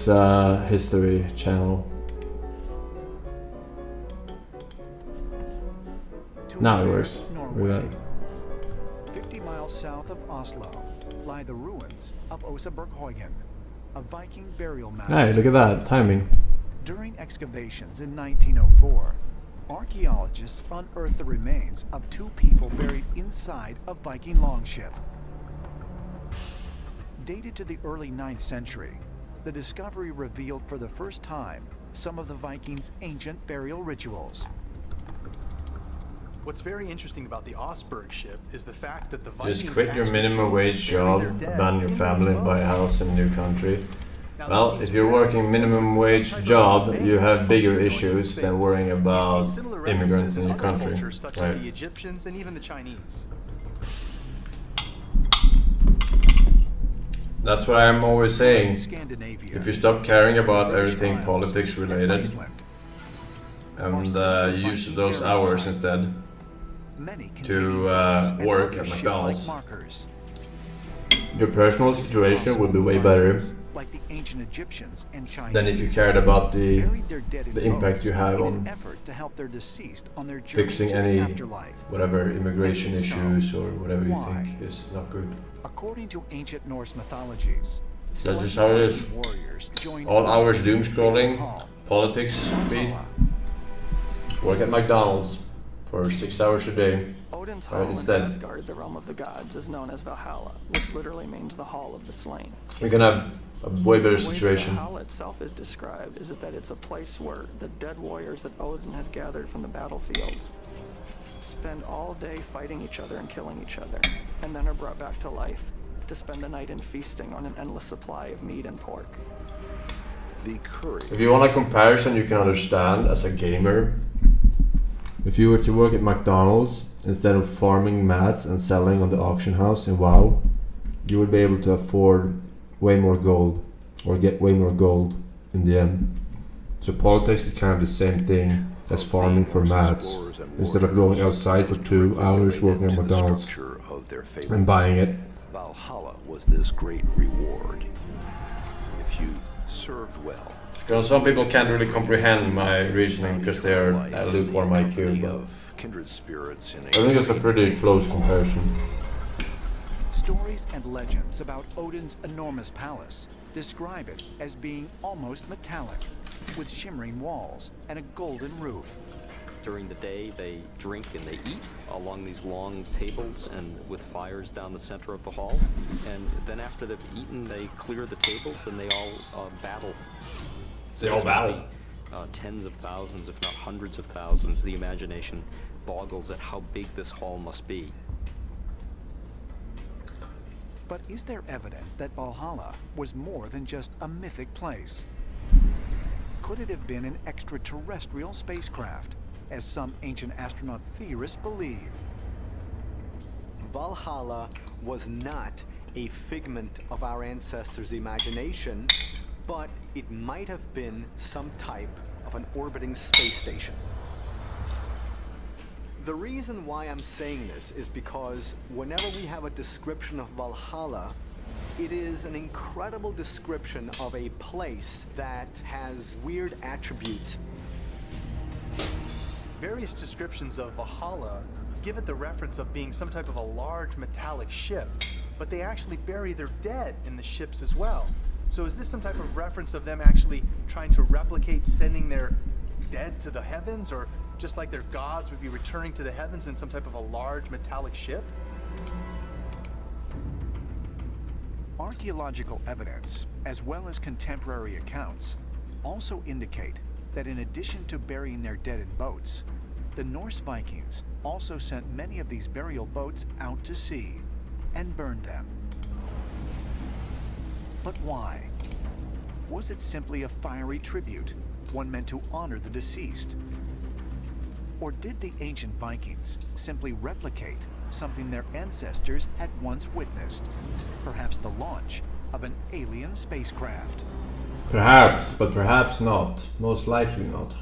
is a history channel. Now it works. Look at that. 50 miles south of Oslo lie the ruins of Oseberghaugen, a Viking burial mound. Hey, look at that timing. During excavations in 1904, archaeologists unearthed the remains of 2 people buried inside a Viking longship. Dated to the early 9th century, the discovery revealed for the first time some of the Vikings' ancient burial rituals. What's very interesting about the Osberg ship is the fact that the Vikings Just quit your actually minimum chose wage to bury job, their dead abandon your in family, these and buy a boats. house in a new country. Now, Well, this if seems you're very working minimum similar to wage some type of job, burial you have bigger culture issues going than on worrying You about see similar immigrants references in your other country. cultures, such Right. as the Egyptians and even the Chinese. That's what I'm always saying. Scandinavia, If you stop caring about British everything Isles, politics and related Iceland, and use those hours instead many to containing bones and work other at ship-like McDonald's, markers. your personal situation would be way better Like the ancient Egyptians and Chinese, than if you cared about the buried their dead in impact boats you have in on an effort to help their deceased on their journey fixing to the any afterlife. whatever immigration And if so, issues or whatever you why? think is not good. According to ancient Norse mythologies, That's just how it is. warriors joined All hours Odin doom in scrolling, Valhalla. politics feed, work at McDonald's for 6 hours a day. Odin's Alright, hall in instead. Asgard, the realm of the gods, is known as Valhalla, which literally means the hall of the slain. We can have a way better The way situation. Valhalla itself is described is that it's a place where the dead warriors that Odin has gathered from the battlefields spend all day fighting each other and killing each other, and then are brought back to life to spend the night in feasting on an endless supply of meat and pork. The courage. If you want a comparison you can understand as a gamer, if you were to work at McDonald's instead of farming mats and selling on the auction house in WoW, you would be able to afford way more gold, or get way more gold in the end. So politics is kind of the same thing as farming for mats, instead of going outside for 2 hours working at McDonald's and buying it. Valhalla was this great reward if you served well. Because some people can't really comprehend my reasoning because they are at lukewarm IQ, but Of kindred spirits in I think it's a pretty close comparison. Stories and legends about Odin's enormous palace describe it as being almost metallic, with shimmering walls and a golden roof. During the day, they drink and they eat along these long tables and with fires down the center of the hall. And then after they've eaten, they clear the tables and they all battle. They all This must battle. be, tens of thousands, if not hundreds of thousands. The imagination boggles at how big this hall must be. But is there evidence that Valhalla was more than just a mythic place? Could it have been an extraterrestrial spacecraft, as some ancient astronaut theorists believe? Valhalla was not a figment of our ancestors' imagination, but it might have been some type of an orbiting space station. The reason why I'm saying this is because whenever we have a description of Valhalla, it is an incredible description of a place that has weird attributes. Various descriptions of Valhalla give it the reference of being some type of a large metallic ship, but they actually bury their dead in the ships as well. So is this some type of reference of them actually trying to replicate sending their dead to the heavens, or just like their gods would be returning to the heavens in some type of a large metallic ship? Archaeological evidence, as well as contemporary accounts, also indicate that in addition to burying their dead in boats, the Norse Vikings also sent many of these burial boats out to sea and burned them. But why? Was it simply a fiery tribute, one meant to honor the deceased? Or did the ancient Vikings simply replicate something their ancestors had once witnessed? Perhaps the launch of an alien spacecraft. Perhaps, but perhaps not. Most likely not.